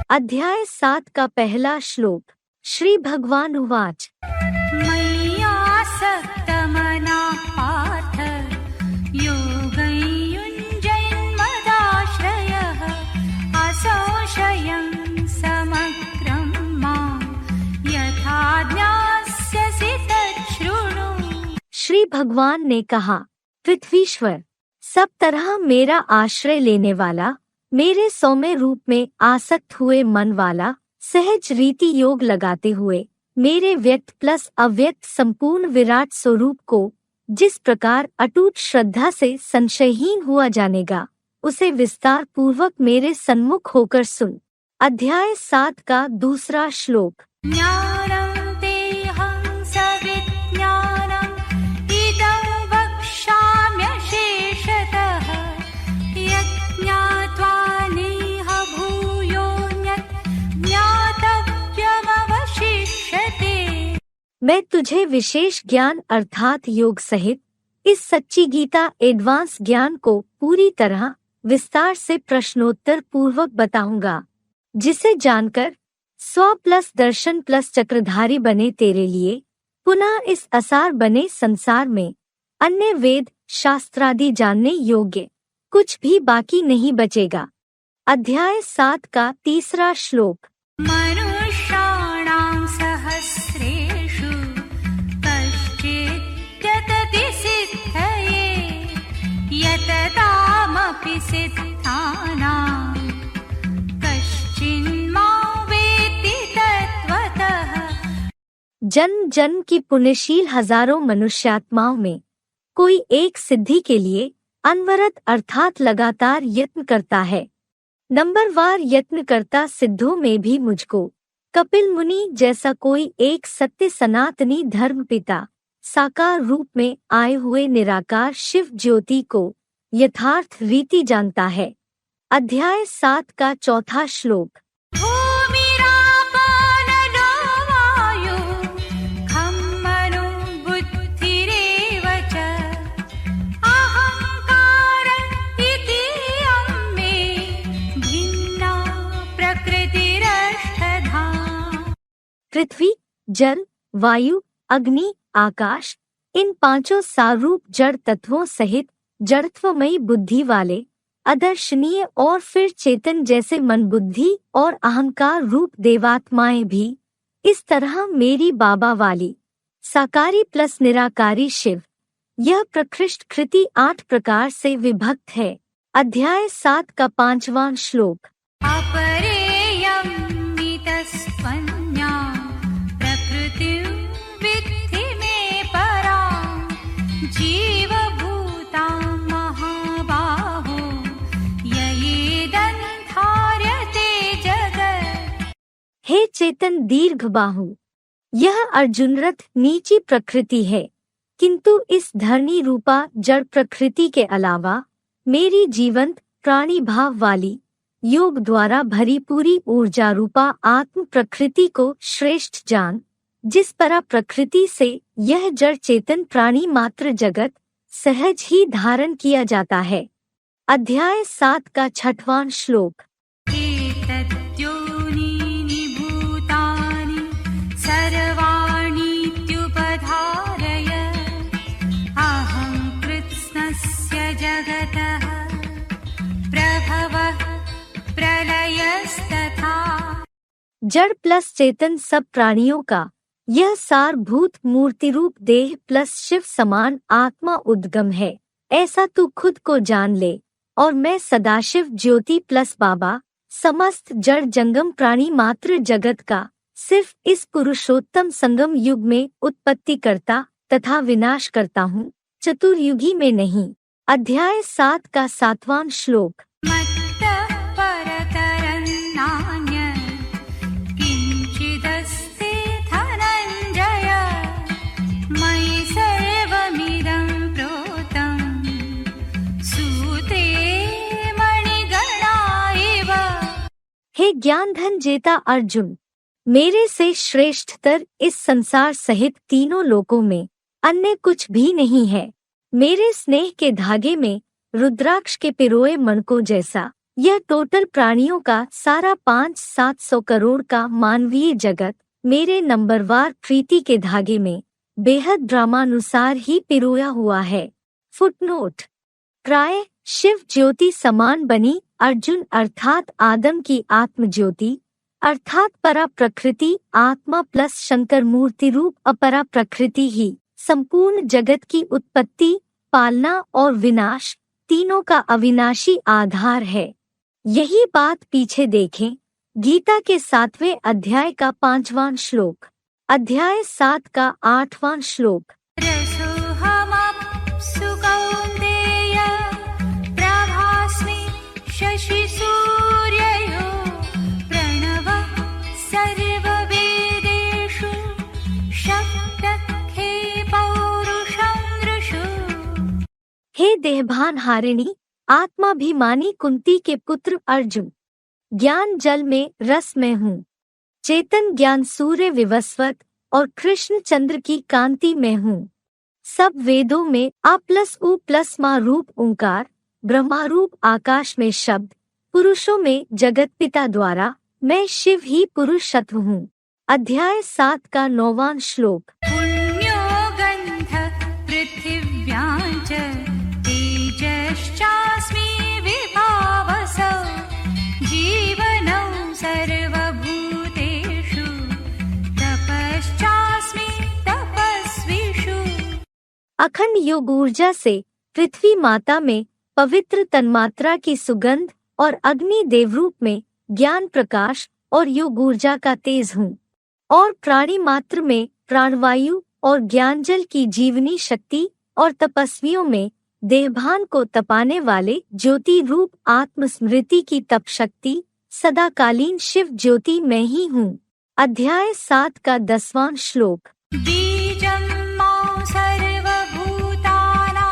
अध्याय 7 का पहला श्लोक। श्री भगवान उवाच। मय्यासक्तमनः पार्थ योगयुञ्जन्मदाश्रयः असंशयं समग्रं मां यथा ज्ञास्यसि तच्छृणु। श्री भगवान ने कहा, पृथ्वीश्वर, सब तरह मेरा आश्रय लेने वाला, मेरे सौम्य रूप में आसक्त हुए मन वाला, सहज रीति योग लगाते हुए मेरे व्यक्त प्लस अव्यक्त संपूर्ण विराट स्वरूप को जिस प्रकार अटूट श्रद्धा से संशयहीन हुआ जानेगा, उसे विस्तार पूर्वक मेरे सन्मुख होकर सुन। अध्याय 7 का दूसरा श्लोक। ज्ञानं तेऽहं सविज्ञानम् इदं वक्ष्याम्यशेषतः यज्ञात्वा नेह भूयोऽन्यत् ज्ञातव्यमवशिष्यते। मैं तुझे विशेष ज्ञान अर्थात योग सहित इस सच्ची गीता एडवांस ज्ञान को पूरी तरह विस्तार से प्रश्नोत्तर पूर्वक बताऊंगा, जिसे जानकर स्व प्लस दर्शन प्लस चक्रधारी बने तेरे लिए पुनः इस असार बने संसार में अन्य वेद शास्त्रादि जानने योग्य कुछ भी बाकी नहीं बचेगा। अध्याय 7 का तीसरा श्लोक। मनुष्याणां सहस्रेषु कश्चित् यतति सिद्धये यततामपि सिद्धानां कश्चिन्मां वेत्ति तत्त्वतः। जन्म जन्म की पुण्यशील हजारों मनुष्यात्माओं में कोई एक सिद्धि के लिए अनवरत अर्थात लगातार यत्न करता है। नंबरवार यत्न करता सिद्धों में भी मुझको कपिल मुनि जैसा कोई एक सत्य सनातनी धर्म पिता साकार रूप में आए हुए निराकार शिव ज्योति को यथार्थ रीति जानता है। अध्याय 7 का चौथा श्लोक। भूमिरापो नलो वायुः खं मनो बुद्धिरेव च अहंकार इति मे भिन्ना प्रकृतिरष्टधा। पृथ्वी, जल, वायु, अग्नि, आकाश, इन पांचों सारूप जड़ तत्वों सहित जड़त्वमयी बुद्धि वाले अदर्शनीय और फिर चेतन जैसे मन बुद्धि और अहंकार रूप देवात्माएं भी इस तरह मेरी बाबा वाली साकारी प्लस निराकारी शिव यह प्रकृष्ट कृति 8 प्रकार से विभक्त है। अध्याय 7 का 5वां श्लोक। अपरेयं नितस्त्वन्यां प्रकृतिं विद्धि मे परां जीवभूतां महाबाहो ययेदन्धार्यते जगत्। हे चेतन दीर्घ बाहु, यह अर्जुन रथ नीची प्रकृति है, किंतु इस धरणी रूपा जड़ प्रकृति के अलावा मेरी जीवंत प्राणी भाव वाली योग द्वारा भरी पूरी ऊर्जा रूपा आत्म प्रकृति को श्रेष्ठ जान, जिस परा प्रकृति से यह जड़ चेतन प्राणी मात्र जगत सहज ही धारण किया जाता है। अध्याय 7 का 6वां श्लोक। एतद्योनीनि भूतानि सर्वाणीत्युपधारय अहं कृत्स्नस्य जगतः प्रभवः प्रलयस्तथा। जड़ प्लस चेतन सब प्राणियों का यह सारभूत मूर्ति रूप देह प्लस शिव समान आत्मा उद्गम है, ऐसा तू खुद को जान ले। और मैं सदाशिव ज्योति प्लस बाबा समस्त जड़ जंगम प्राणी मात्र जगत का सिर्फ इस पुरुषोत्तम संगम युग में उत्पत्ति करता तथा विनाश करता हूँ, चतुर्युगी में नहीं। अध्याय 7 का 7वां श्लोक। मत्तः परतरं नान्यत् किञ्चिदस्ति धनञ्जय मयि सर्वमिदं प्रोतं सूते मणिगणा इव। हे ज्ञान धन जेता अर्जुन, मेरे से श्रेष्ठतर इस संसार सहित तीनों लोकों में अन्य कुछ भी नहीं है। मेरे स्नेह के धागे में रुद्राक्ष के पिरोए मणकों जैसा यह टोटल प्राणियों का सारा 500-700 करोड़ का मानवीय जगत मेरे नंबरवार प्रीति के धागे में बेहद ड्रामानुसार ही पिरोया हुआ है। फुटनोट: प्राय शिव ज्योति समान बनी अर्जुन अर्थात आदम की आत्म ज्योति अर्थात परा प्रकृति आत्मा प्लस शंकर मूर्ति रूप अपरा प्रकृति ही संपूर्ण जगत की उत्पत्ति, पालना और विनाश तीनों का अविनाशी आधार है। यही बात पीछे देखें गीता के 7वें अध्याय का 5वां श्लोक, अध्याय 7 का 8वां श्लोक। रसोऽहमप्सु कौन्तेय प्रभास्मि शशिसूर्ययोः प्रणवः सर्ववेदेषु शक्तखे पौरुषं दृशु। हे देहभान हारिणी आत्माभिमानी कुंती के पुत्र अर्जुन, ज्ञान जल में रस में हूँ, चेतन ज्ञान सूर्य विवस्वत और कृष्ण चंद्र की कांति में हूँ। सब वेदों में आ प्लस उ प्लस मा रूप ओंकार, ब्रह्मा रूप आकाश में शब्द, पुरुषों में जगत पिता द्वारा मैं शिव ही पुरुष तत्व हूँ। अध्याय 7 का 9वां श्लोक। पुण्यो गन्धः पृथिव्यां च तेजश्चास्मि विभावसौ जीवनौ सर्वभूतेषु तपश्चास्मि तपस्विषु। अखंड योग ऊर्जा से पृथ्वी माता में पवित्र तन्मात्रा की सुगंध और अग्नि देवरूप में ज्ञान प्रकाश और योग ऊर्जा का तेज हूँ, और प्राणी मात्र में प्राणवायु और ज्ञानजल की जीवनी शक्ति और तपस्वियों में देहभान को तपाने वाले ज्योति रूप आत्मस्मृति की तप शक्ति सदाकालीन शिव ज्योति में ही हूँ। अध्याय 7 का 10वां श्लोक। बीजं मां सर्वभूतानां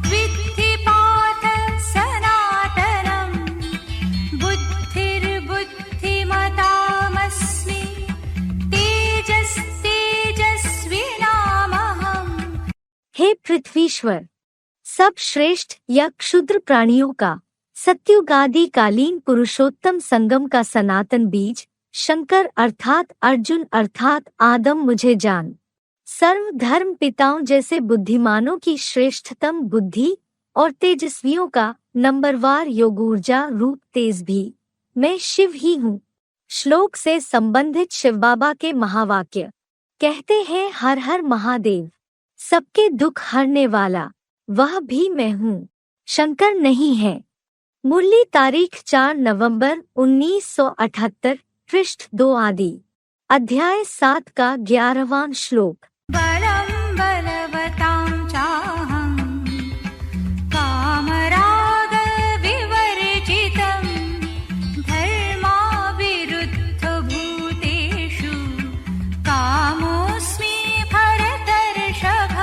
विद्धि पार्थ सनातनं बुद्धिर्बुद्धिमतामस्मि तेजस्तेजस्विनामहम्। हे पृथ्वीश्वर, सब श्रेष्ठ या क्षुद्र प्राणियों का सत्युगादि कालीन पुरुषोत्तम संगम का सनातन बीज शंकर अर्थात अर्जुन अर्थात आदम मुझे जान। सर्व धर्म पिताओं जैसे बुद्धिमानों की श्रेष्ठतम बुद्धि और तेजस्वियों का नंबरवार योग ऊर्जा रूप तेज भी मैं शिव ही हूँ। श्लोक से संबंधित शिव बाबा के महावाक्य कहते हैं, हर हर महादेव, सबके दुख हरने वाला वह भी मैं हूँ, शंकर नहीं है। मुरली तारीख 4 नवंबर 1978, पृष्ठ 2 आदि। अध्याय 7 का 11वां श्लोक। बलं बलवतां चाहं कामरागविवर्जितं धर्माविरुद्धभूतेषु कामोऽस्मि भरतर्षभ।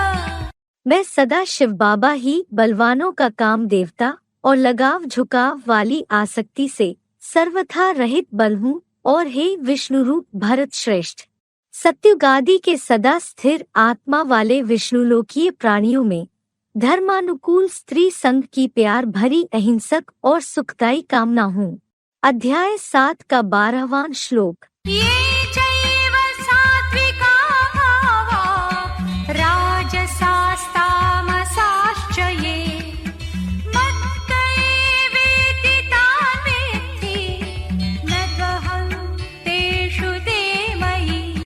मैं सदा शिव बाबा ही बलवानों का काम देवता और लगाव झुकाव वाली आसक्ति से सर्वथा रहित बल हूँ, और हे विष्णु रूप भरत श्रेष्ठ सत्युगादि के सदा स्थिर आत्मा वाले विष्णुलोकीय प्राणियों में धर्मानुकूल स्त्री संग की प्यार भरी अहिंसक और सुखदायी कामना हूँ। अध्याय 7 का 12वां श्लोक। ये चैव सात्विका भावा राजसास्तामसाश्च ये मत्कैवेति तान् विद्धि न त्वहं तेषु ते मयि।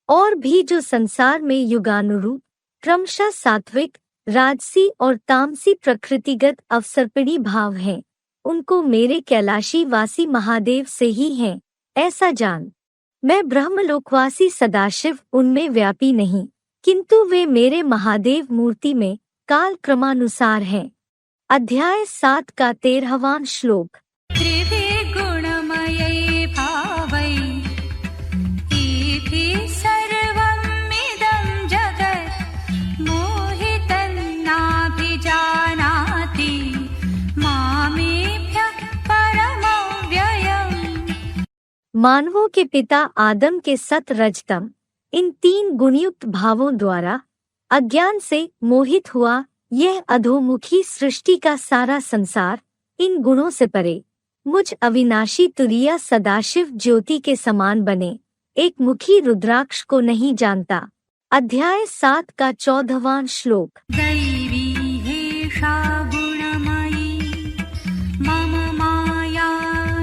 और भी जो संसार में युगानुरूप क्रमशः सात्विक राजसी और तामसी प्रकृतिगत अवसर्पिणी भाव हैं, उनको मेरे कैलाशी वासी महादेव से ही हैं, ऐसा जान। मैं ब्रह्मलोकवासी सदाशिव उनमें व्यापी नहीं, किंतु वे मेरे महादेव मूर्ति में काल क्रमानुसार हैं। अध्याय 7 का 13वां श्लोक। त्रिभिर्गुणमयै भावै इति सर्वमिदं जगत् मोहितं नाभिजानाति मामेभ्यः परमव्ययम्। मानवों के पिता आदम के सत रजतम इन 3 गुणयुक्त भावों द्वारा अज्ञान से मोहित हुआ यह अधोमुखी सृष्टि का सारा संसार इन गुणों से परे मुझ अविनाशी तुरिया सदाशिव ज्योति के समान बने, एक मुखी रुद्राक्ष को नहीं जानता। अध्याय 7 का 14वां श्लोक। दैवी हेषा गुणमयी मम माया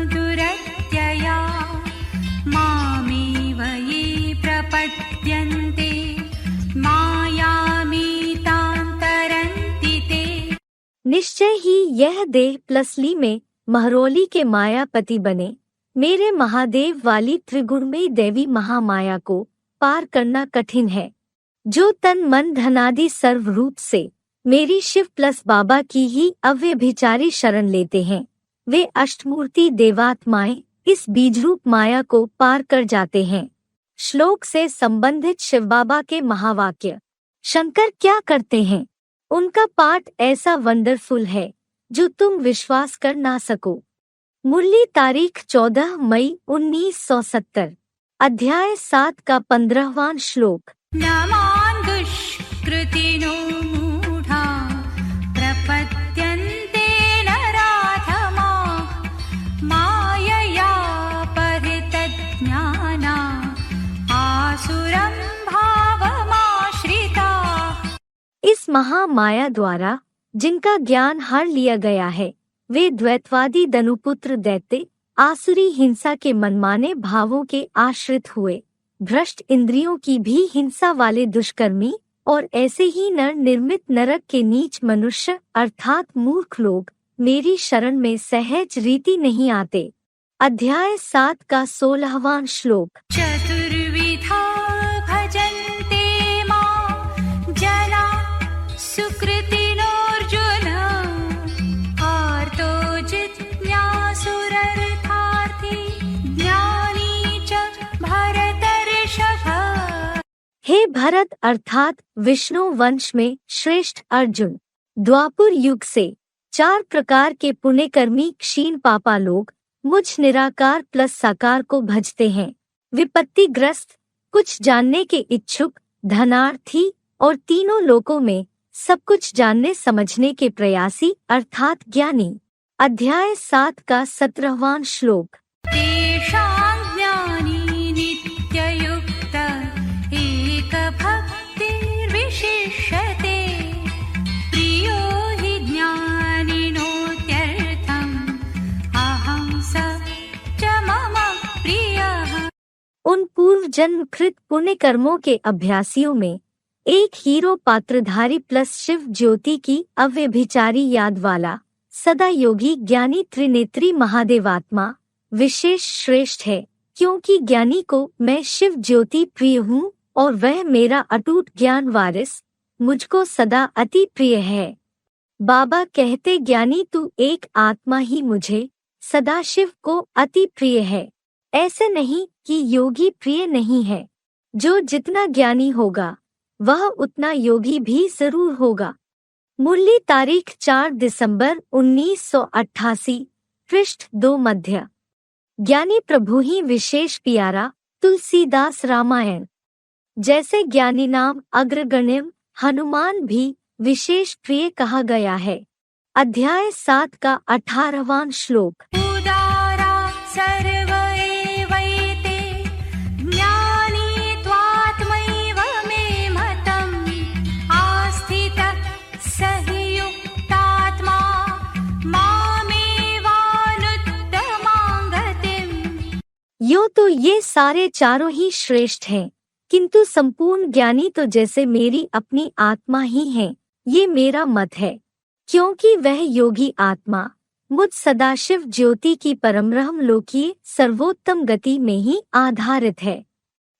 दुरत्यया मामेव ये प्रपद्यन्ते मायामेतां तरन्ति ते। निश्चय ही यह देह प्लसली में महरौली के मायापति बने। मेरे महादेव वाली त्रिगुणमयी देवी महामाया को पार करना कठिन है। जो तन मन धनादि सर्व रूप से मेरी शिव प्लस बाबा की ही अव्यभिचारी शरण लेते हैं, वे अष्टमूर्ति देवात्माएं इस बीजरूप माया को पार कर जाते हैं। श्लोक से संबंधित शिव बाबा के महावाक्य। शंकर क्या करते हैं? उनका पाठ ऐसा वंडरफुल है जो तुम विश्वास कर ना सको। मुरली तारीख 14 मई 1970। अध्याय 7 का 15वां श्लोक। नमान् दुष्कृतिनो मूढा प्रपद्यन्ते नराधमा मायया परितज्ञाना आसुरं भावमाश्रिता। इस महामाया द्वारा जिनका ज्ञान हर लिया गया है, वे द्वैतवादी दनुपुत्र दैत्य आसुरी हिंसा के मनमाने भावों के आश्रित हुए, भ्रष्ट इंद्रियों की भी हिंसा वाले दुष्कर्मी और ऐसे ही नर निर्मित नरक के नीच मनुष्य अर्थात मूर्ख लोग मेरी शरण में सहज रीति नहीं आते। अध्याय 7 का 16वां श्लोक। चतुर्विधा भजन्ते मां जना सुकृतिनोऽर्जुन आर्तो जिज्ञासुरर्थार्थी ज्ञानी च भरतर्षभ। हे भरत अर्थात विष्णु वंश में श्रेष्ठ अर्जुन, द्वापर युग से 4 प्रकार के पुण्यकर्मी क्षीण पापा लोग मुझ निराकार प्लस साकार को भजते हैं। विपत्तिग्रस्त, कुछ जानने के इच्छुक, धनार्थी और तीनों लोकों में सब कुछ जानने समझने के प्रयासी अर्थात ज्ञानी। अध्याय 7 का 17वां श्लोक। तेषां ज्ञानी नित्ययुक्त एकभक्तिर्विशिष्यते प्रियो हि ज्ञानिनोत्यर्थम् अहं स च मम प्रियः। उन पूर्व जन्म कृत पुण्य कर्मों के अभ्यासियों में एक हीरो पात्रधारी प्लस शिव ज्योति की अव्यभिचारी याद वाला सदा योगी ज्ञानी त्रिनेत्री महादेवात्मा विशेष श्रेष्ठ है, क्योंकि ज्ञानी को मैं शिव ज्योति प्रिय हूँ और वह मेरा अटूट ज्ञान वारिस मुझको सदा अति प्रिय है। बाबा कहते ज्ञानी तू एक आत्मा ही मुझे सदाशिव को अति प्रिय है। ऐसे नहीं कि योगी प्रिय नहीं है। जो जितना ज्ञानी होगा वह उतना योगी भी जरूर होगा। मुरली तारीख 4 दिसंबर 1988। पृष्ठ 2 मध्य। ज्ञानी प्रभु ही विशेष प्यारा। तुलसीदास रामायण। जैसे ज्ञानी नाम अग्रगण्यम हनुमान भी विशेष प्रिय कहा गया है। अध्याय 7 का 18वां श्लोक। उदारा सर्व एवैते ज्ञानी त्वात्मैव मे मतम् आस्थितः स हि युक्तात्मा मामेवानुत्तमां गतिम्। यूं तो ये सारे चारों ही श्रेष्ठ हैं, किंतु संपूर्ण ज्ञानी तो जैसे मेरी अपनी आत्मा ही है, ये मेरा मत है, क्योंकि वह योगी आत्मा मुझ सदाशिव ज्योति की परमब्रह्म लोकीय सर्वोत्तम गति में ही आधारित है।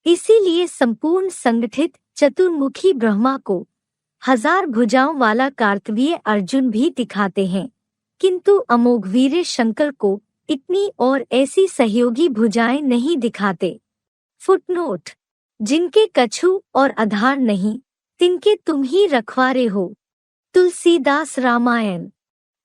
इसीलिए संपूर्ण संगठित चतुर्मुखी ब्रह्मा को 1000 भुजाओं वाला कार्तवीय अर्जुन भी दिखाते हैं, किंतु अमोघवीर शंकर को इतनी और ऐसी सहयोगी भुजाएं नहीं दिखाते। फुटनोट। जिनके कछु और आधार नहीं, तिनके तुम ही रखवारे हो। तुलसीदास रामायण।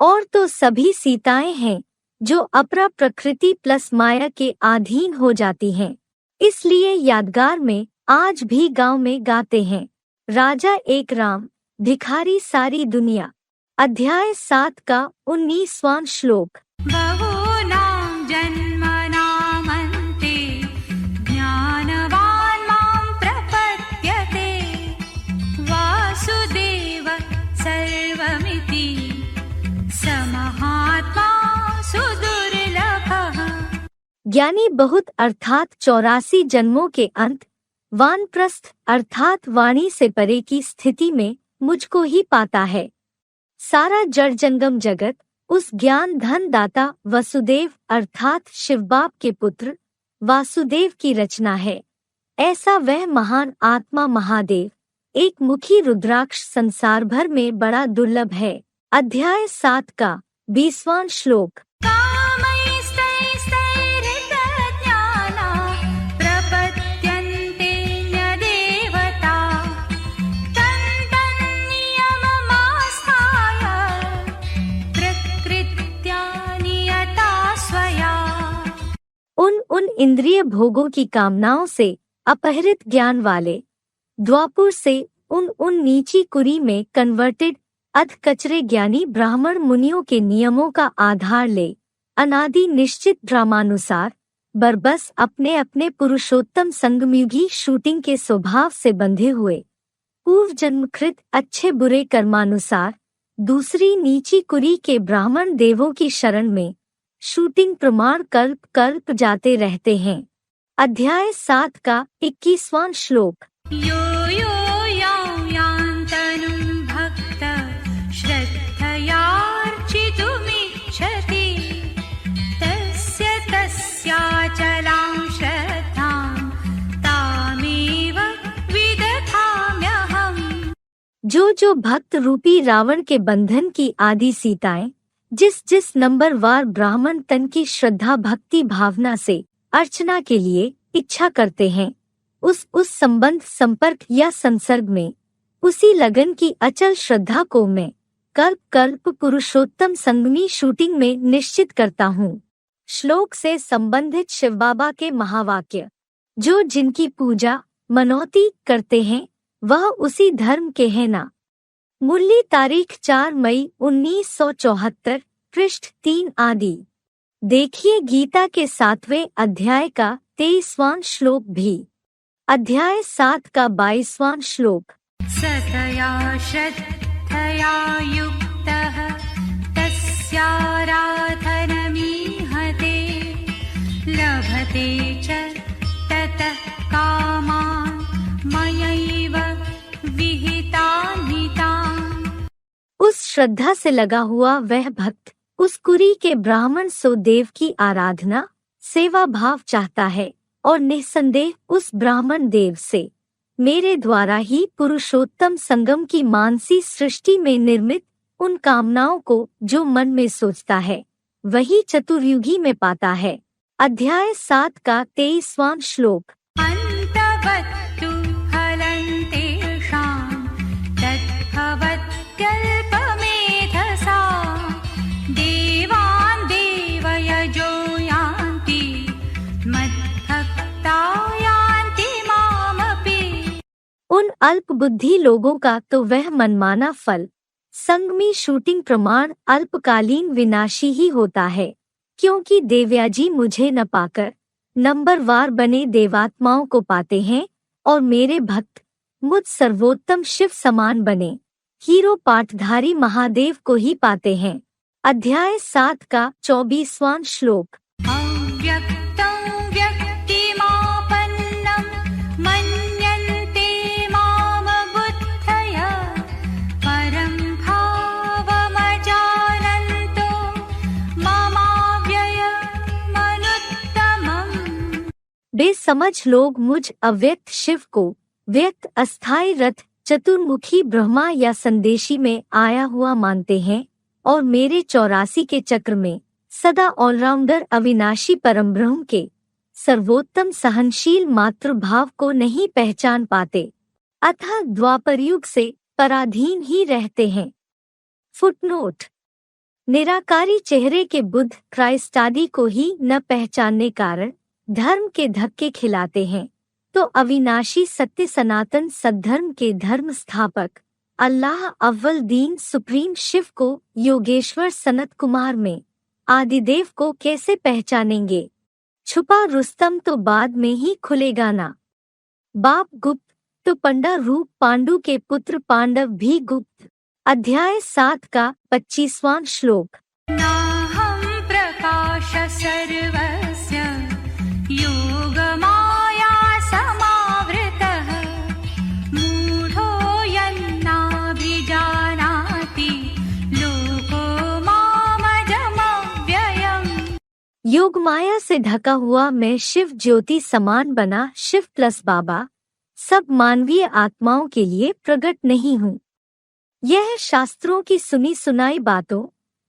और तो सभी सीताएं हैं जो अपरा प्रकृति प्लस माया के अधीन हो जाती हैं, इसलिए यादगार में आज भी गांव में गाते हैं, राजा एक राम भिखारी सारी दुनिया। अध्याय 7 का 19वां श्लोक। बहूनां ज्ञानी बहुत अर्थात 84 जन्मों के अंत वानप्रस्थ अर्थात वाणी से परे की स्थिति में मुझको ही पाता है। सारा जड़ जंगम जगत उस ज्ञान धन दाता वसुदेव अर्थात शिवबाप के पुत्र वासुदेव की रचना है। ऐसा वह महान आत्मा महादेव एक मुखी रुद्राक्ष संसार भर में बड़ा दुर्लभ है। अध्याय 7 का 20वां श्लोक। उन इंद्रिय भोगों की कामनाओं से अपहरित ज्ञान वाले द्वापुर से उन नीची कुरी में कन्वर्टेड अध कचरे ज्ञानी ब्राह्मण मुनियों के नियमों का आधार ले अनादि निश्चित ड्रामानुसार बरबस अपने अपने पुरुषोत्तम संगमयुगी शूटिंग के स्वभाव से बंधे हुए पूर्व जन्मकृत अच्छे बुरे कर्मानुसार दूसरी नीची कुरी के ब्राह्मण देवों की शरण में शूटिंग प्रमाण कल्प कल्प जाते रहते हैं। अध्याय 7 का 21वां श्लोक। यो यो यान्तनुं भक्त श्रद्धयार्चितुमिच्छति तस्य तस्याचलां श्रद्धां तामेव विदधाम्यहम्। जो भक्त रूपी रावण के बंधन की आदि सीताएं जिस नंबरवार ब्राह्मण तन की श्रद्धा भक्ति भावना से अर्चना के लिए इच्छा करते हैं उस संबंध संपर्क या संसर्ग में उसी लगन की अचल श्रद्धा को मैं कल्प कल्प पुरुषोत्तम संगमी शूटिंग में निश्चित करता हूँ। श्लोक से संबंधित शिव बाबा के महावाक्य। जो जिनकी पूजा मनौती करते हैं वह उसी धर्म के हैं ना। मुरली तारीख 4 मई 1974 पृष्ठ 3 आदि। देखिए गीता के 7वें अध्याय का 23वां श्लोक भी। अध्याय 7 का 22वां श्लोक। सतया श्रद्धया युक्तः तस्याराधनमीहते लभते च ततः कामान् मयैव विहितान्। उस श्रद्धा से लगा हुआ वह भक्त उस कुरी के ब्राह्मण सो देव की आराधना सेवा भाव चाहता है और निस्संदेह उस ब्राह्मण देव से मेरे द्वारा ही पुरुषोत्तम संगम की मानसी सृष्टि में निर्मित उन कामनाओं को जो मन में सोचता है वही चतुर्युगी में पाता है। अध्याय 7 का 23वां श्लोक। अन्तवत्तु फलन्तेषां तद्भवत्यल्पमेधसा देवान् देवयजो यान्ति मद्भक्ता यान्ति मामपि। उन अल्प बुद्धि लोगों का तो वह मनमाना फल संगमी शूटिंग प्रमाण अल्पकालीन विनाशी ही होता है, क्योंकि देवयाजी मुझे न पाकर नंबरवार बने देवात्माओं को पाते हैं और मेरे भक्त मुझ सर्वोत्तम शिव समान बने हीरो पाठधारी महादेव को ही पाते हैं। अध्याय 7 का 24वां श्लोक। अव्यक्तं व्यक्तिमापन्नं मन्यन्ते माम बुद्धया परं भावमजानन्तो ममाव्ययमनुत्तमम्। बेसमझ लोग मुझ अव्यक्त शिव को व्यक्त अस्थायी रथ चतुर्मुखी ब्रह्मा या संदेशी में आया हुआ मानते हैं और मेरे 84 के चक्र में सदा ऑलराउंडर अविनाशी परमब्रह्म के सर्वोत्तम सहनशील मातृभाव को नहीं पहचान पाते, अतः द्वापरयुग से पराधीन ही रहते हैं। फुटनोट। निराकारी चेहरे के बुद्ध क्राइस्ट आदि को ही न पहचानने कारण धर्म के धक्के खिलाते हैं, तो अविनाशी सत्य सनातन सद्धर्म के धर्म स्थापक अल्लाह अव्वल दीन सुप्रीम शिव को योगेश्वर सनत कुमार में आदिदेव को कैसे पहचानेंगे। छुपा रुस्तम तो बाद में ही खुलेगा ना। बाप गुप्त तो पंडा रूप पांडु के पुत्र पांडव भी गुप्त। अध्याय 7 का 25वां श्लोक। नाहं प्रकाश सर्वस्य योगमाया से ढका हुआ मैं शिव ज्योति समान बना शिव प्लस बाबा सब मानवीय आत्माओं के लिए प्रकट नहीं हूँ। यह शास्त्रों की सुनी सुनाई बातों।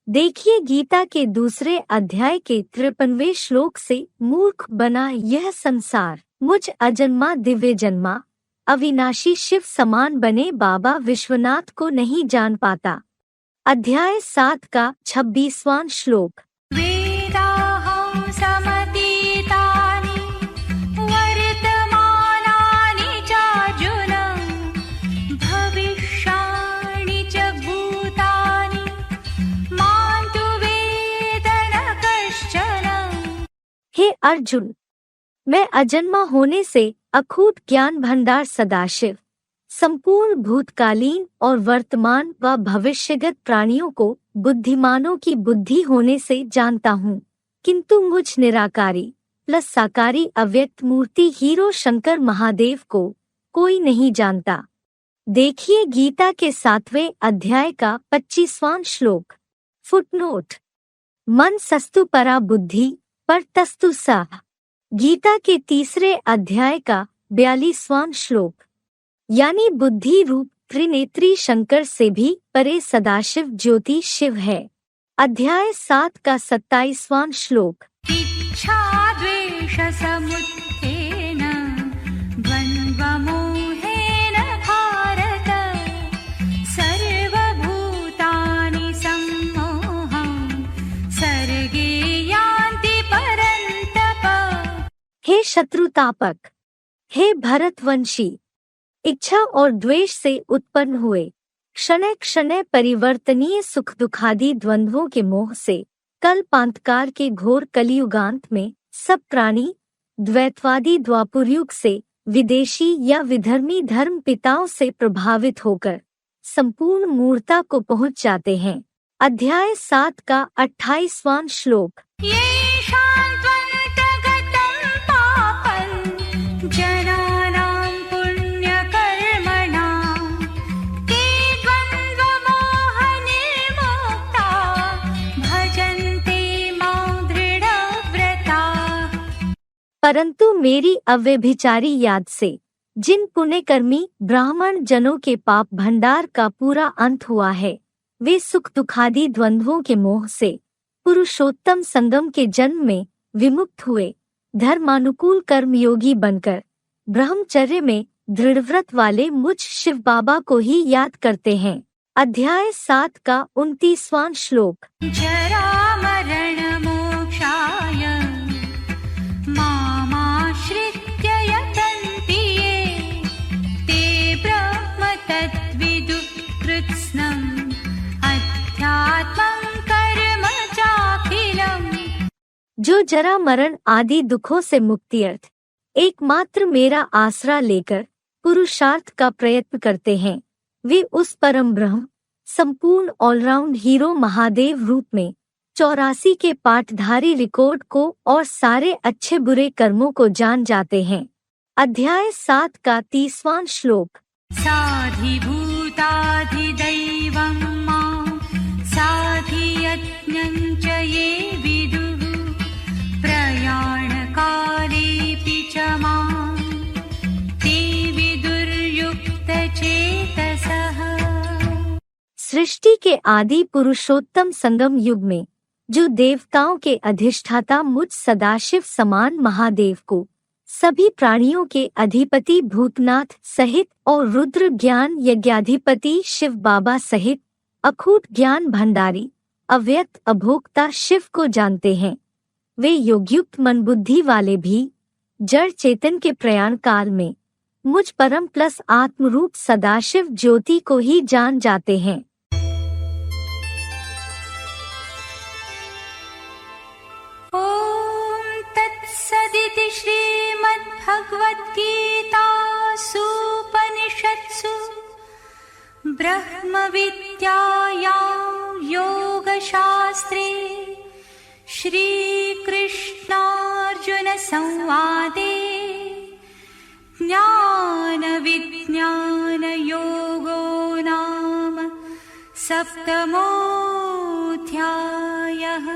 देखिए गीता के दूसरे अध्याय के 53वें श्लोक से मूर्ख बना यह संसार मुझ अजन्मा दिव्य जन्मा अविनाशी शिव समान बने बाबा विश्वनाथ को नहीं जान पाता। अध्याय 7 का 26वां श्लोक। वेदाहं समतीतानि वर्तमानानि चार्जुन भविष्याणि च भूतानि मां तु वेद न कश्चन। हे अर्जुन, मैं अजन्मा होने से अखूट ज्ञान भंडार सदाशिव संपूर्ण भूतकालीन और वर्तमान व भविष्यगत प्राणियों को बुद्धिमानों की बुद्धि होने से जानता हूँ, किंतु मुझ निराकारी प्लस साकारी अव्यक्त मूर्ति हीरो शंकर महादेव को कोई नहीं जानता। देखिए गीता के 7वें अध्याय का 25वां श्लोक। फुटनोट। मन सस्तु परा बुद्धि पर तस्तु सा। गीता के 3 अध्याय का 42वां श्लोक। यानी बुद्धि रूप त्रिनेत्री शंकर से भी परे सदाशिव ज्योति शिव है। अध्याय 7 का 27वां श्लोक। इच्छा द्वेष समुत्थेन द्वन्द्वमोहेन भारत सर्वभूतानि सम्मोहं सर्गे यान्ति परन्तप। हे शत्रुतापक, हे भरतवंशी, इच्छा और द्वेष से उत्पन्न हुए क्षण क्षण परिवर्तनीय सुख दुखादि द्वंद्वों के मोह से कल्पांतकार के घोर कलियुगांत में सब प्राणी द्वैतवादी द्वापुरयुग से विदेशी या विधर्मी धर्म पिताओं से प्रभावित होकर संपूर्ण मूर्ता को पहुंच जाते हैं। अध्याय 7 का 28वां श्लोक। परंतु मेरी अव्यभिचारी याद से जिन पुण्यकर्मी ब्राह्मण जनों के पाप भंडार का पूरा अंत हुआ है, वे सुख दुखादि द्वंद्वों के मोह से पुरुषोत्तम संगम के जन्म में विमुक्त हुए धर्मानुकूल कर्मयोगी बनकर ब्रह्मचर्य में दृढ़व्रत वाले मुझ शिव बाबा को ही याद करते हैं। अध्याय 7 का 29वां श्लोक। जरा मरण मोक्षाय मामाश्रित्य यतन्ति ये ते ब्रह्म तद्विदुः कृत्स्नम् अध्यात्मं कर्म चाखिलम्। जो जरा मरण आदि दुखों से मुक्ति अर्थ एकमात्र मेरा आसरा लेकर पुरुषार्थ का प्रयत्न करते हैं, वे उस परम ब्रह्म संपूर्ण ऑलराउंड हीरो महादेव रूप में 84 के पाठधारी रिकॉर्ड को और सारे अच्छे बुरे कर्मों को जान जाते हैं। अध्याय 7 का 30वां श्लोक। साधिभूताधिदैवं मां साधियज्ञं च ये विदुः प्रयाणकालेऽपि च मां ते विदुर्युक्तचेतसः। सृष्टि के आदि पुरुषोत्तम संगम युग में जो देवताओं के अधिष्ठाता मुझ सदाशिव समान महादेव को सभी प्राणियों के अधिपति भूतनाथ सहित और रुद्र ज्ञान यज्ञाधिपति शिव बाबा सहित अखूट ज्ञान भंडारी अव्यक्त अभोक्ता शिव को जानते हैं, वे योगयुक्त मन बुद्धि वाले भी जड़ चेतन के प्रयाण काल में मुझ परम प्लस आत्मरूप सदाशिव ज्योति को ही जान जाते हैं। तत्सदिति श्रीमद्भगवद्गीतासूपनिषत्सु ब्रह्मविद्यायां योगशास्त्रे श्रीकृष्णार्जुनसंवादे ज्ञानविज्ञानयोगो नाम 7मोऽध्यायः।